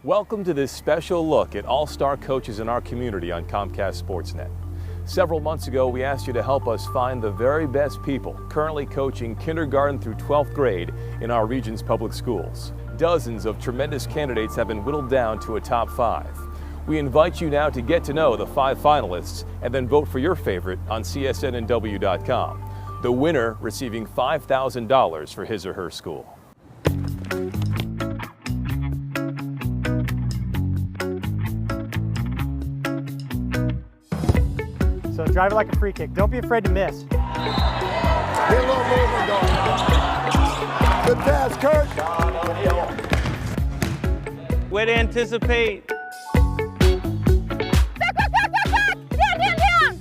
Welcome to this special look at all-star coaches in our community on Comcast Sportsnet. Several months ago, we asked you to help us find the very best people currently coaching kindergarten through 12th grade in our region's public schools. Dozens of tremendous candidates have been whittled down to a top 5. We invite you now to get to know the 5 finalists and then vote for your favorite on csnnw.com. The winner receiving $5,000 for his or her school. So drive it like a free kick. Don't be afraid to miss. Get a little movement going. Good pass, Kurt. Way to anticipate. Back. Down.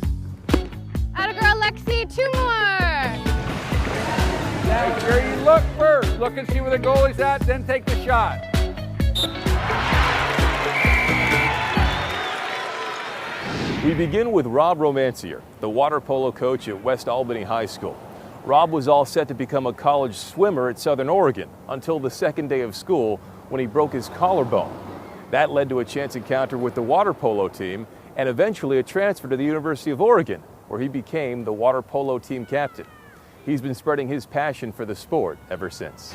Atta girl, Lexi, 2 more. Make sure you look first. Look and see where the goalie's at, then take the shot. We begin with Rob Romancier, the water polo coach at West Albany High School. Rob was all set to become a college swimmer at Southern Oregon until the second day of school when he broke his collarbone. That led to a chance encounter with the water polo team and eventually a transfer to the University of Oregon, where he became the water polo team captain. He's been spreading his passion for the sport ever since.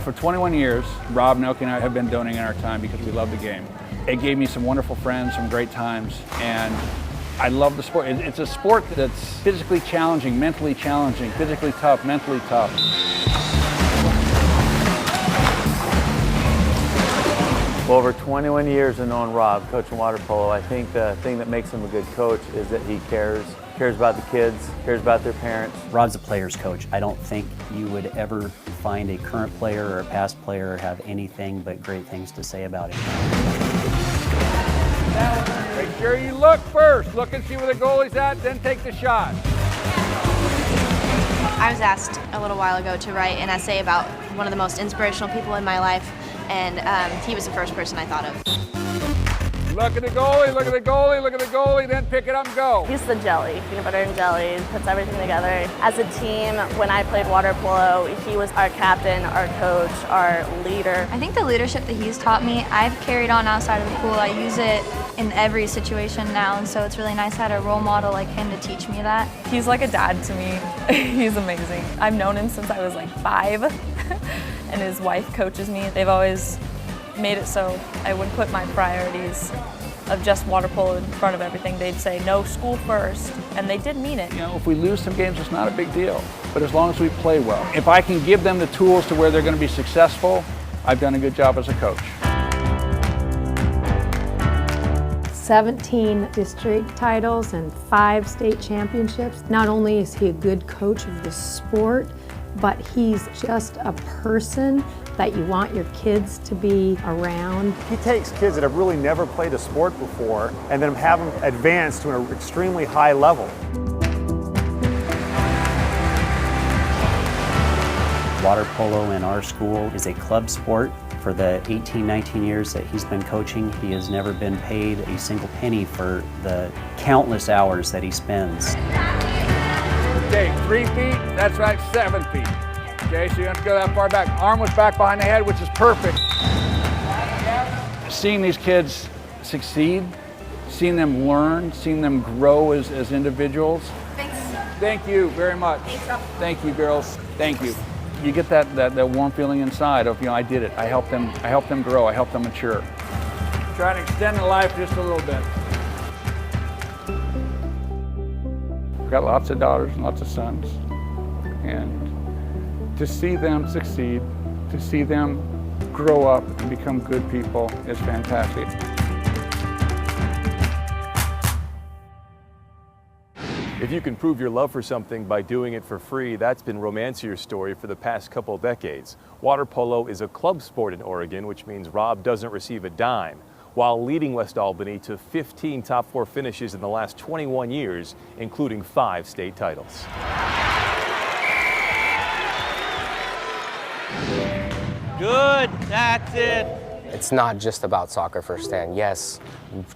For 21 years, Rob, Noki, and I have been donating our time because we love the game. It gave me some wonderful friends, some great times, and I love the sport. It's a sport that's physically challenging, mentally challenging, physically tough, mentally tough. Well, over 21 years of knowing Rob, coaching water polo, I think the thing that makes him a good coach is that he cares about the kids, cares about their parents. Rob's a player's coach. I don't think you would ever find a current player or a past player have anything but great things to say about him. Make sure you look first. Look and see where the goalie's at, then take the shot. I was asked a little while ago to write an essay about one of the most inspirational people in my life, and he was the first person I thought of. Look at the goalie, look at the goalie, look at the goalie, then pick it up and go. He's the jelly, peanut butter and jelly, puts everything together. As a team, when I played water polo, he was our captain, our coach, our leader. I think the leadership that he's taught me, I've carried on outside of the pool. I use it in every situation now, and so it's really nice to have a role model like him to teach me that. He's like a dad to me. He's amazing. I've known him since I was like 5, and his wife coaches me. They've always made it so I would put my priorities of just water polo in front of everything. They'd say, no, school first, and they did mean it. You know, if we lose some games, it's not a big deal, but as long as we play well. If I can give them the tools to where they're going to be successful, I've done a good job as a coach. 17 district titles and 5 state championships. Not only is he a good coach of the sport, but he's just a person that you want your kids to be around. He takes kids that have really never played a sport before and then have them advance to an extremely high level. Water polo in our school is a club sport. For the 18-19 years that he's been coaching, he has never been paid a single penny for the countless hours that he spends. Okay, 3 feet, that's right, 7 feet. Okay, so you don't have to go that far back. Arm was back behind the head, which is perfect. Seeing these kids succeed, seeing them learn, seeing them grow as individuals. Thanks. Thank you very much. Thank you, girls. Thank you. You get that warm feeling inside of, you know, I did it. I helped them grow. I helped them mature. Try to extend their life just a little bit. I've got lots of daughters and lots of sons. And to see them succeed, to see them grow up and become good people is fantastic. If you can prove your love for something by doing it for free, that's been Romancier's story for the past couple decades. Water polo is a club sport in Oregon, which means Rob doesn't receive a dime, while leading West Albany to 15 top 4 finishes in the last 21 years, including 5 state titles. Good, that's it. It's not just about soccer firsthand. Yes,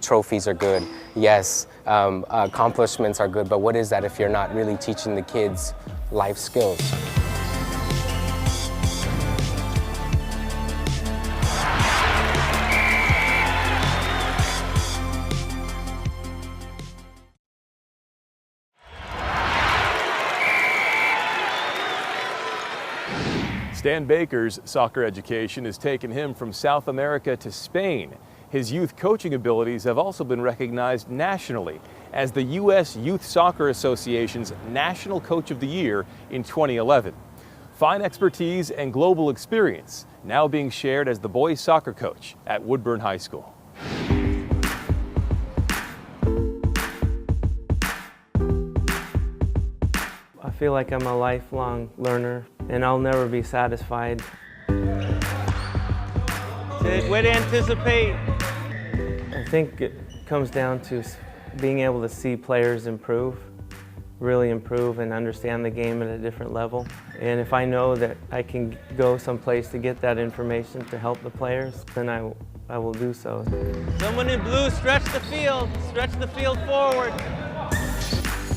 trophies are good. Yes, accomplishments are good, but what is that if you're not really teaching the kids life skills? Stan Baker's soccer education has taken him from South America to Spain. His youth coaching abilities have also been recognized nationally as the U.S. Youth Soccer Association's National Coach of the Year in 2011. Fine expertise and global experience now being shared as the boys soccer coach at Woodburn High School. I feel like I'm a lifelong learner and I'll never be satisfied. Way to anticipate. I think it comes down to being able to see players improve, really improve and understand the game at a different level. And if I know that I can go someplace to get that information to help the players, then I will do so. Someone in blue, stretch the field forward.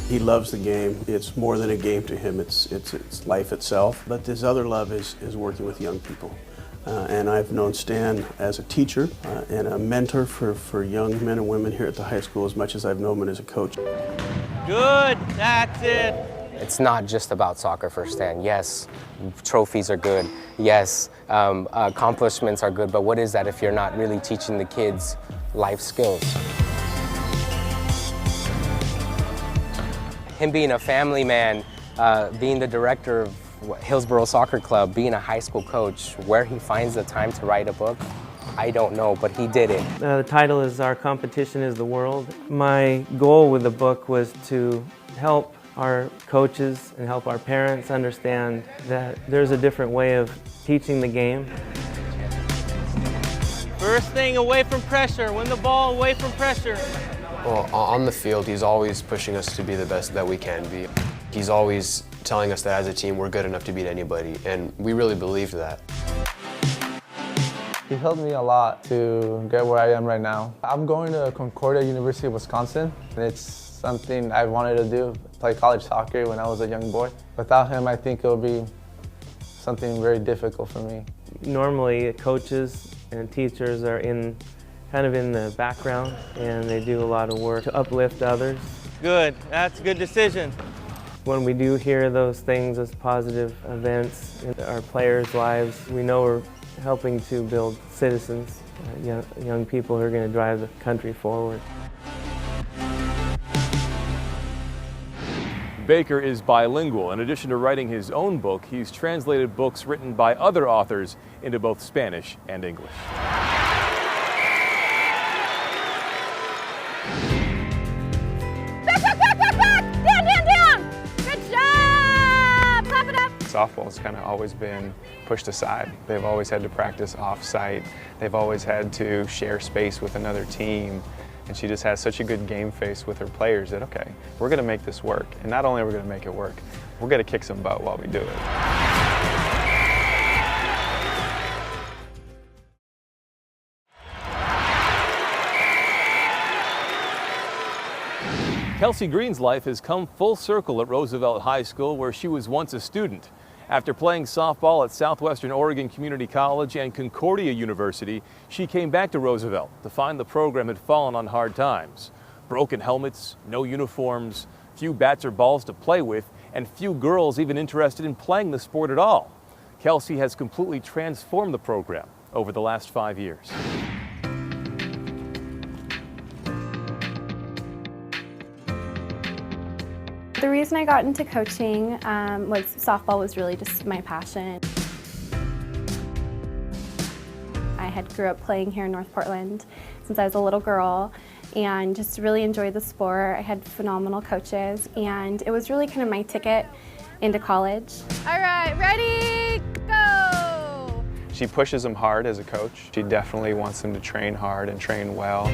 He loves the game. It's more than a game to him. It's life itself. But his other love is working with young people. And I've known Stan as a teacher and a mentor for young men and women here at the high school as much as I've known him as a coach. Good, that's it. It's not just about soccer firsthand. Yes, trophies are good. Yes, accomplishments are good, but what is that if you're not really teaching the kids life skills? Him being a family man, being the director of Hillsborough Soccer Club, being a high school coach, where he finds the time to write a book, I don't know, but he did it. The title is Our Competition is the World. My goal with the book was to help our coaches and help our parents understand that there's a different way of teaching the game. First thing, away from pressure. Win the ball away from pressure. Well, on the field, he's always pushing us to be the best that we can be. He's always telling us that as a team, we're good enough to beat anybody, and we really believed that. He helped me a lot to get where I am right now. I'm going to Concordia University of Wisconsin. It's something I wanted to do, play college soccer when I was a young boy. Without him, I think it would be something very difficult for me. Normally, coaches and teachers are kind of in the background, and they do a lot of work to uplift others. Good, that's a good decision. When we do hear those things as positive events in our players' lives, we know we're helping to build citizens, young people who are going to drive the country forward. Baker is bilingual. In addition to writing his own book, he's translated books written by other authors into both Spanish and English. Softball's kind of always been pushed aside. They've always had to practice off-site. They've always had to share space with another team. And she just has such a good game face with her players that, okay, we're going to make this work. And not only are we going to make it work, we're going to kick some butt while we do it. Kelsey Green's life has come full circle at Roosevelt High School, where she was once a student. After playing softball at Southwestern Oregon Community College and Concordia University, she came back to Roosevelt to find the program had fallen on hard times. Broken helmets, no uniforms, few bats or balls to play with, and few girls even interested in playing the sport at all. Kelsey has completely transformed the program over the last 5 years. The reason I got into coaching was softball was really just my passion. I had grew up playing here in North Portland since I was a little girl and just really enjoyed the sport. I had phenomenal coaches and it was really kind of my ticket into college. All right, ready, go! She pushes him hard as a coach. She definitely wants him to train hard and train well.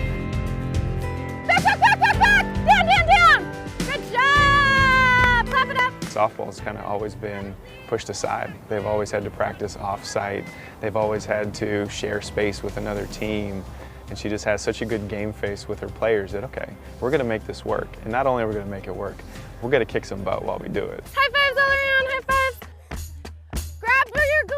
Back, back, back, back, back! Down, down, down! Good job! Clap it up! softball has kind of always been pushed aside. They've always had to practice off-site. They've always had to share space with another team. And she just has such a good game face with her players that, okay, we're going to make this work. And not only are we going to make it work, we're going to kick some butt while we do it. High fives all around, high fives. Grab for your glove.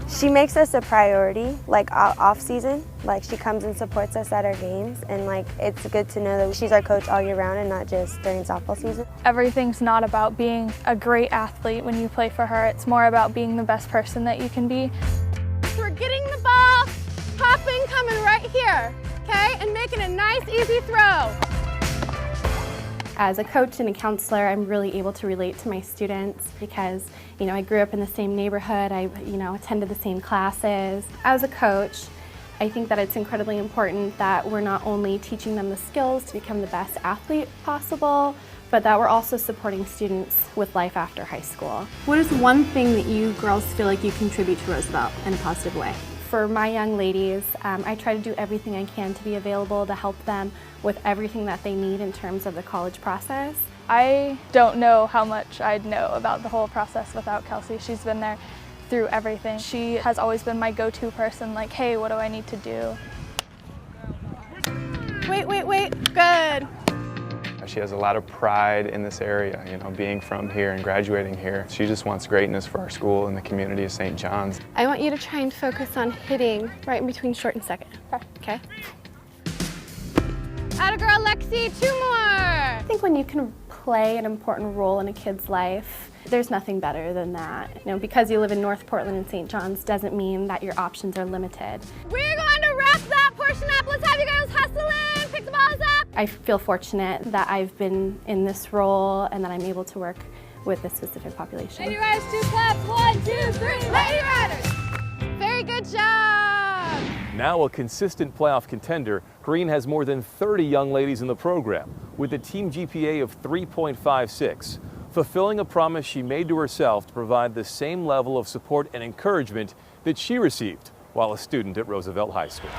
She makes us a priority, like off season. Like she comes and supports us at our games, and like it's good to know that she's our coach all year round and not just during softball season. Everything's not about being a great athlete when you play for her. It's more about being the best person that you can be. We're getting the ball, popping, coming right here, okay? And making a nice, easy throw. As a coach and a counselor, I'm really able to relate to my students because, I grew up in the same neighborhood, I, attended the same classes. As a coach, I think that it's incredibly important that we're not only teaching them the skills to become the best athlete possible, but that we're also supporting students with life after high school. What is one thing that you girls feel like you contribute to Roosevelt in a positive way? For my young ladies, I try to do everything I can to be available to help them with everything that they need in terms of the college process. I don't know how much I'd know about the whole process without Kelsey. She's been there through everything. She has always been my go-to person, like, hey, what do I need to do? Wait, good. She has a lot of pride in this area, being from here and graduating here. She just wants greatness for our school and the community of St. John's. I want you to try and focus on hitting right in between short and second. Okay? Atta girl, Lexi, 2 more. I think when you can play an important role in a kid's life, there's nothing better than that. Because you live in North Portland and St. John's doesn't mean that your options are limited. We're going to wrap that portion up. Let's have you guys hustle in, pick the balls up. I feel fortunate that I've been in this role and that I'm able to work with this specific population. Lady Riders, 2 claps, 1, 2, 3, Lady Riders. Very good job. Now a consistent playoff contender, Green has more than 30 young ladies in the program with a team GPA of 3.56, fulfilling a promise she made to herself to provide the same level of support and encouragement that she received while a student at Roosevelt High School.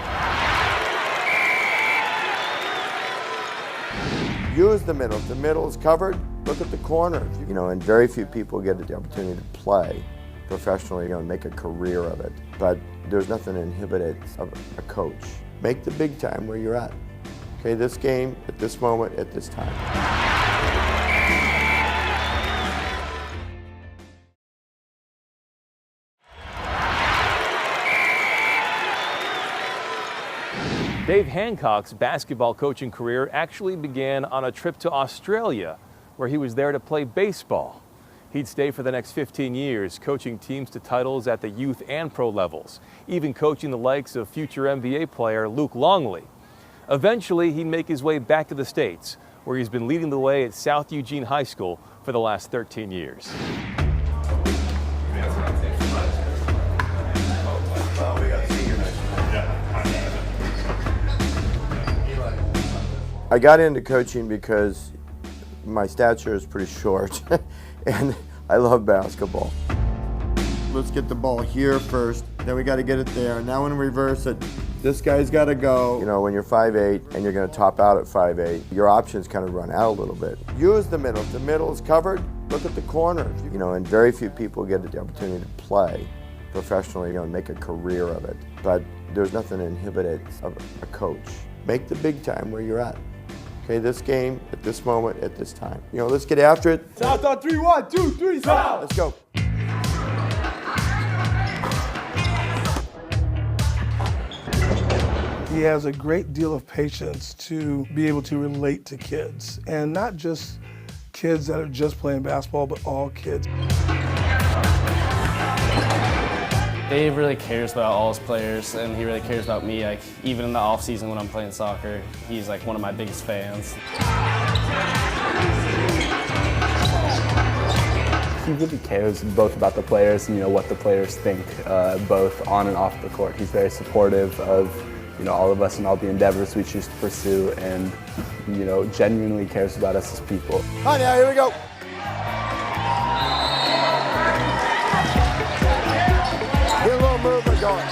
Use the middle. If the middle is covered, look at the corner. And very few people get the opportunity to play professionally, make a career of it. But there's nothing that inhibits a coach. Make the big time where you're at. Okay, this game, at this moment, at this time. Dave Hancock's basketball coaching career actually began on a trip to Australia, where he was there to play baseball. He'd stay for the next 15 years, coaching teams to titles at the youth and pro levels, even coaching the likes of future NBA player Luke Longley. Eventually, he'd make his way back to the States, where he's been leading the way at South Eugene High School for the last 13 years. I got into coaching because my stature is pretty short and I love basketball. Let's get the ball here first, then we got to get it there. Now in reverse it, this guy's got to go. When you're 5'8" and you're going to top out at 5'8", your options kind of run out a little bit. Use the middle. If the middle is covered, look at the corner. And very few people get the opportunity to play professionally, make a career of it. But there's nothing that inhibits a coach. Make the big time where you're at. Okay, this game, at this moment, at this time. Let's get after it. South on 3, 1, 2, 3, South. Let's go. He has a great deal of patience to be able to relate to kids, and not just kids that are just playing basketball, but all kids. Dave really cares about all his players, and he really cares about me. Like, even in the off season when I'm playing soccer, he's like one of my biggest fans. He really cares both about the players and what the players think, both on and off the court. He's very supportive of all of us and all the endeavors we choose to pursue, and genuinely cares about us as people. Hi, now here we go. Get a little movement going.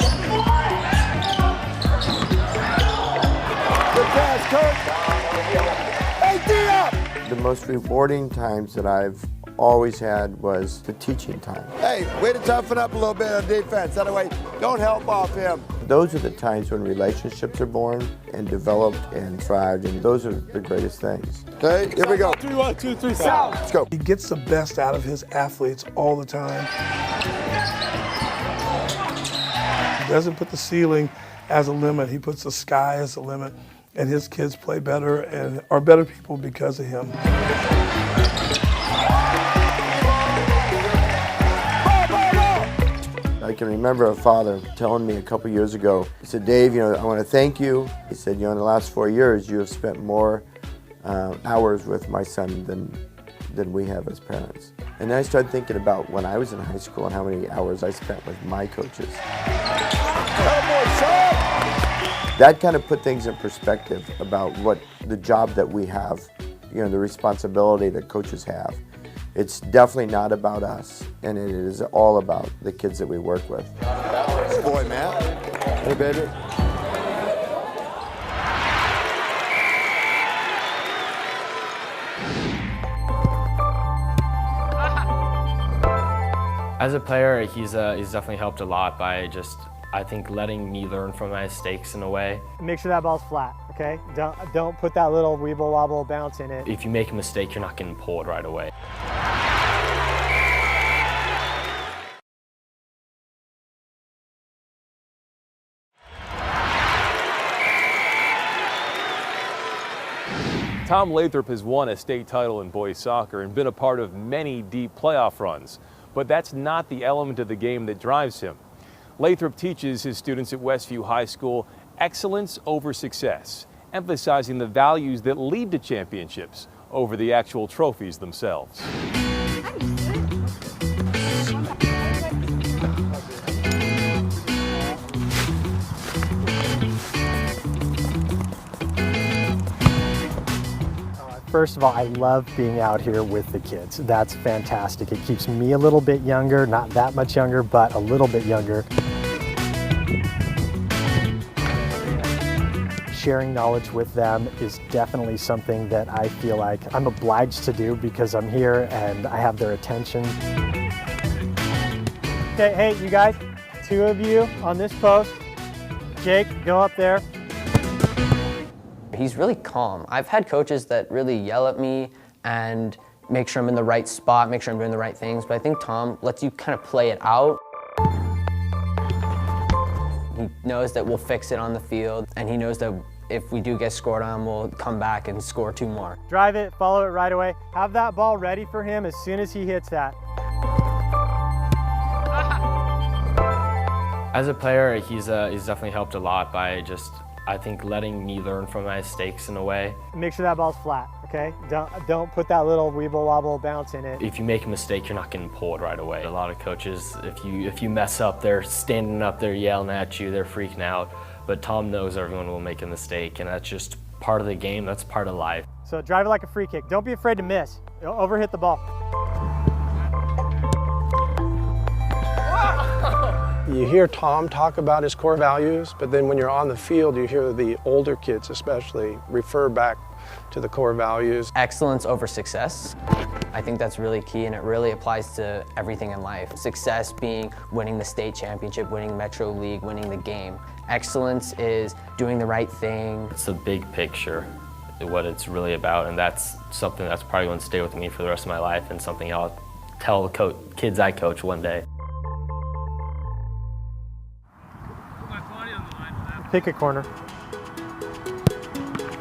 Good pass, Kurt. Hey, D up! The the most rewarding times that I've always had was the teaching time. Hey, way to toughen up a little bit on defense. That way, don't help off him. Those are the times when relationships are born and developed and thrived, and those are the greatest things. Okay, here we go. 3, 1, 2, 3, south. Let's go. He gets the best out of his athletes all the time. He doesn't put the ceiling as a limit, he puts the sky as a limit, and his kids play better and are better people because of him. I can remember a father telling me a couple years ago, he said, Dave, I want to thank you. He said, in the last 4 years, you have spent more hours with my son than we have as parents. And then I started thinking about when I was in high school and how many hours I spent with my coaches. That kind of put things in perspective about what the job that we have, the responsibility that coaches have. It's definitely not about us, and it is all about the kids that we work with. Good boy, Matt. Hey, baby. As a player, he's definitely helped a lot by just, I think, letting me learn from my mistakes in a way. Make sure that ball's flat, okay? Don't put that little weeble wobble bounce in it. If you make a mistake, you're not getting pulled right away. Tom Lathrop has won a state title in boys soccer and been a part of many deep playoff runs, but that's not the element of the game that drives him. Lathrop teaches his students at Westview High School excellence over success, emphasizing the values that lead to championships over the actual trophies themselves. First of all, I love being out here with the kids. That's fantastic. It keeps me a little bit younger, not that much younger, but a little bit younger. Sharing knowledge with them is definitely something that I feel like I'm obliged to do because I'm here and I have their attention. Okay, hey, you guys, 2 of you on this post. Jake, go up there. He's really calm. I've had coaches that really yell at me and make sure I'm in the right spot, make sure I'm doing the right things, but I think Tom lets you kind of play it out. He knows that we'll fix it on the field, and he knows that if we do get scored on, we'll come back and score 2 more. Drive it, follow it right away. Have that ball ready for him as soon as he hits that. As a player, he's definitely helped a lot by just, I think, letting me learn from my mistakes in a way. Make sure that ball's flat, okay? Don't put that little weeble wobble bounce in it. If you make a mistake, you're not getting pulled right away. A lot of coaches, if you mess up, they're standing up there yelling at you, they're freaking out. But Tom knows everyone will make a mistake, and that's just part of the game, that's part of life. So drive it like a free kick. Don't be afraid to miss. Overhit the ball. You hear Tom talk about his core values, but then when you're on the field, you hear the older kids especially refer back to the core values. Excellence over success. I think that's really key, and it really applies to everything in life. Success being winning the state championship, winning Metro League, winning the game. Excellence is doing the right thing. It's the big picture, what it's really about, and that's something that's probably going to stay with me for the rest of my life and something I'll tell the kids I coach one day. Pick a corner.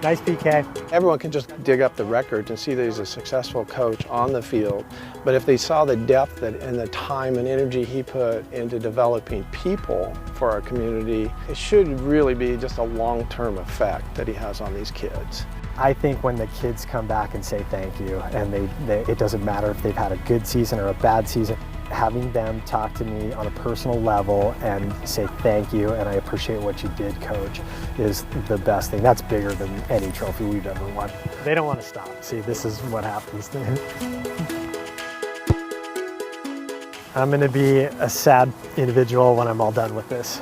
Nice PK. Everyone can just dig up the records and see that he's a successful coach on the field, but if they saw the depth and the time and energy he put into developing people for our community, it should really be just a long-term effect that he has on these kids. I think when the kids come back and say thank you, and it doesn't matter if they've had a good season or a bad season, having them talk to me on a personal level and say thank you and I appreciate what you did, coach, is the best thing. That's bigger than any trophy we've ever won. They don't want to stop. See, this is what happens. I'm going to be a sad individual when I'm all done with this.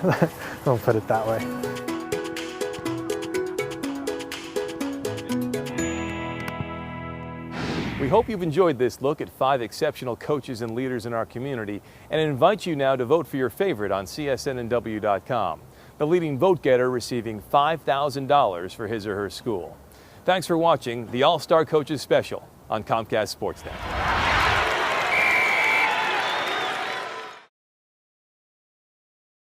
I'll put it that way. We hope you've enjoyed this look at 5 exceptional coaches and leaders in our community, and invite you now to vote for your favorite on csnnw.com. The leading vote getter receiving $5,000 for his or her school. Thanks for watching the All-Star Coaches Special on Comcast Sportsnet.